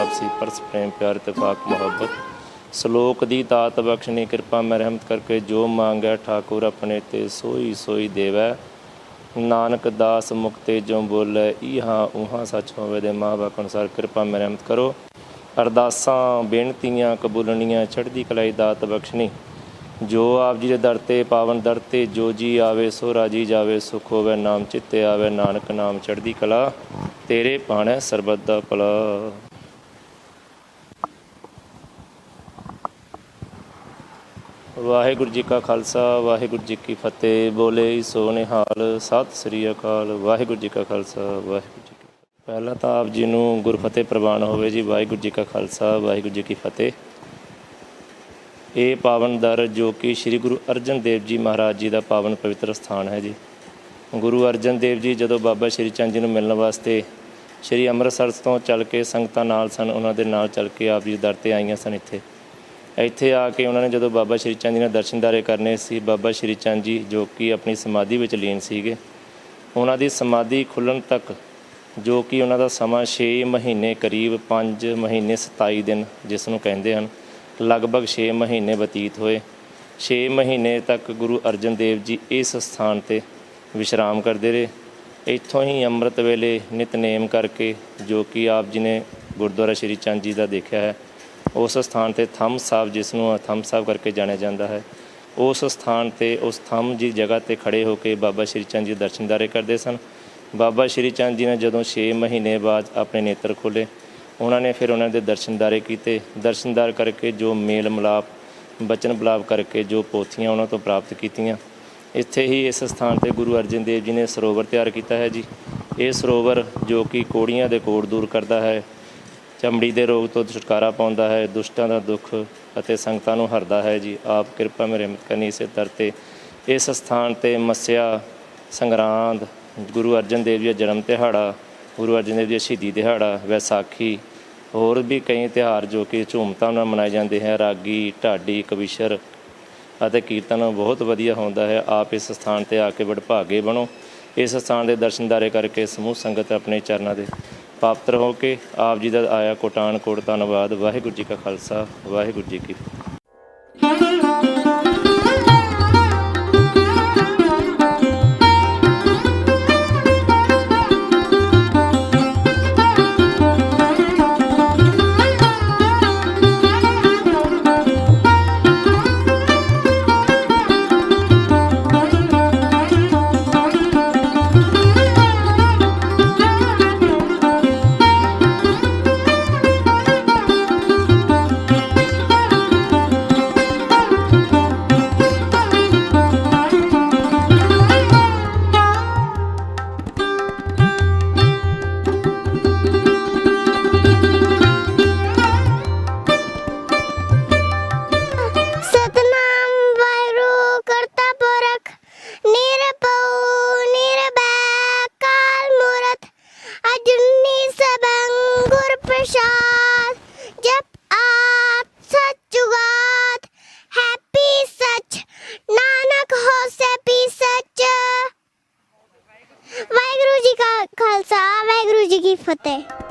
आपसी परस प्रेम प्यार इत्तेफाक मोहब्बत सलोक दी तात बख्शनी कृपा मैं रहमत करके जो मांगै ठाकुर अपने ते सोई सोई देवै नानक दास मुक्ते जो बोलै इहाँ उहाँ सच होवे दे माँ बाप अनुसार कृपा मैं रहमत करो। अरदासां बेनतियां कबूलनियां चढ़दी कलाई दात बख्शनी जो आप जी दे दर ते पावन दर ते जो जी आवे सो राजी जावे सुख होवे नाम चित्ते आवे नानक नाम चढ़दी कला तेरे भाणै सरबत दा भला। वाहिगुरू जी का खालसा वाहिगुरू जी की फतेह बोले सो निहाल सत श्री अकाल वाहिगुरू जी का खालसा वाहिगुरू जी की पहला तो आप जी नूं गुरफतेह प्रवान होवे जी वाहिगुरू जी का खालसा वाहिगुरू जी की फतेह। ये पावन दर जो कि श्री गुरु अर्जन देव जी महाराज जी का पावन पवित्र स्थान है जी। गुरु अर्जन देव जी जदों बाबा श्री चंद जी नूं मिलण वास्ते श्री अमृतसर तो चल के संगतां नाल सन उन्हां दे नाल चल के आप जी दर ते आईयां सन। ਇੱਥੇ ਆ ਕੇ ਉਹਨਾਂ ਨੇ ਜਦੋਂ ਬਾਬਾ ਸ਼੍ਰੀ ਚੰਦ ਜੀ ਨੇ ਦਰਸ਼ਨਦਾਰੇ ਕਰਨੇ ਸੀ ਬਾਬਾ ਸ਼੍ਰੀ ਚੰਦ ਜੀ ਜੋ ਕਿ ਆਪਣੀ ਸਮਾਧੀ ਵਿੱਚ ਲੀਨ ਸੀਗੇ ਉਹਨਾਂ ਦੀ ਸਮਾਧੀ ਖੁੱਲ੍ਹਣ ਤੱਕ ਜੋ ਕਿ ਉਹਨਾਂ ਦਾ ਸਮਾਂ 6 ਮਹੀਨੇ ਕਰੀਬ 5 ਮਹੀਨੇ 27 ਦਿਨ ਜਿਸ ਨੂੰ ਕਹਿੰਦੇ ਹਨ ਲਗਭਗ 6 ਮਹੀਨੇ ਬਤੀਤ ਹੋਏ। 6 ਮਹੀਨੇ ਤੱਕ ਗੁਰੂ ਅਰਜਨ ਦੇਵ ਜੀ ਇਸ ਸਥਾਨ 'ਤੇ ਵਿਸ਼ਰਾਮ ਕਰਦੇ ਰਹੇ। ਇੱਥੋਂ ਹੀ ਅੰਮ੍ਰਿਤ ਵੇਲੇ ਨਿਤਨੇਮ ਕਰਕੇ ਜੋ ਕਿ ਆਪ ਜੀ ਨੇ ਗੁਰਦੁਆਰਾ ਸ਼੍ਰੀ ਚੰਦ ਜੀ ਦਾ ਦੇਖਿਆ ਹੈ उस स्थान पर थंब साहब जिसनों थंब साहब करके जाना जाता है उस स्थान पर उस थंब जी जगह पर खड़े होकर बाबा श्री चंद जी दर्शनदारे करते सन। बाबा श्री चंद जी ने जदों 6 महीने बाद अपने नेत्र खोले उन्होंने फिर उन्होंने दर्शनदारे किए। दर्शनदार करके जो मेल मिलाप बचन बिलाप करके जो पोथियां उन्होंने तो प्राप्त कीतियां। इत्थे ही इस स्थान पर गुरु अर्जन देव जी ने सरोवर तैयार किया है जी। ये सरोवर जो कि कोड़ियां दे कोड़ दूर करता है ਚਮੜੀ ਦੇ ਰੋਗ ਤੋਂ ਛੁਟਕਾਰਾ ਪਾਉਂਦਾ ਹੈ, ਦੁਸ਼ਟਾਂ ਦਾ ਦੁੱਖ ਅਤੇ ਸੰਗਤਾਂ ਨੂੰ ਹਰਦਾ ਹੈ ਜੀ। ਆਪ ਕਿਰਪਾ ਮੇਰੀ ਰਹਿਮਤ ਕਰਨੀ ਇਸੇ ਦਰ 'ਤੇ। ਇਸ ਸਥਾਨ 'ਤੇ ਮੱਸਿਆ ਸੰਗਰਾਂਦ, ਗੁਰੂ ਅਰਜਨ ਦੇਵ ਜੀ ਦਾ ਜਨਮ ਦਿਹਾੜਾ, ਗੁਰੂ ਅਰਜਨ ਦੇਵ ਜੀ ਦਾ ਸ਼ਹੀਦੀ ਦਿਹਾੜਾ, ਵਿਸਾਖੀ, ਹੋਰ ਵੀ ਕਈ ਤਿਉਹਾਰ ਜੋ ਕਿ ਧੂਮਧਾਮ ਨਾਲ ਮਨਾਏ ਜਾਂਦੇ ਹੈ। ਰਾਗੀ, ਢਾਡੀ, ਕਵੀਸ਼ਰ ਅਤੇ ਕੀਰਤਨ ਬਹੁਤ ਵਧੀਆ ਹੁੰਦਾ ਹੈ। ਆਪ ਇਸ ਸਥਾਨ 'ਤੇ ਆ ਕੇ ਵਡਭਾਗੇ ਬਣੋ। ਇਸ ਸਥਾਨ ਦੇ ਦਰਸ਼ਨਦਾਰੇ ਕਰਕੇ ਸਮੂਹ ਸੰਗਤ ਆਪਣੇ ਚਰਨਾਂ ਦੇ ਪਾਤਰ ਹੋ ਕੇ ਆਪ ਜੀ ਦਾ ਆਇਆ ਕੋਟਾਨ ਕੋਟ ਧੰਨਵਾਦ। ਵਾਹਿਗੁਰੂ ਜੀ ਕਾ ਖਾਲਸਾ, ਵਾਹਿਗੁਰੂ ਜੀ ਕੀ ਫਤਿਹ। ਵਾਹਿਗੁਰੂ ਜੀ ਕਾ ਖਾਲਸਾ, ਵਾਹਿਗੁਰੂ ਜੀ ਕੀ ਫਤਿਹ।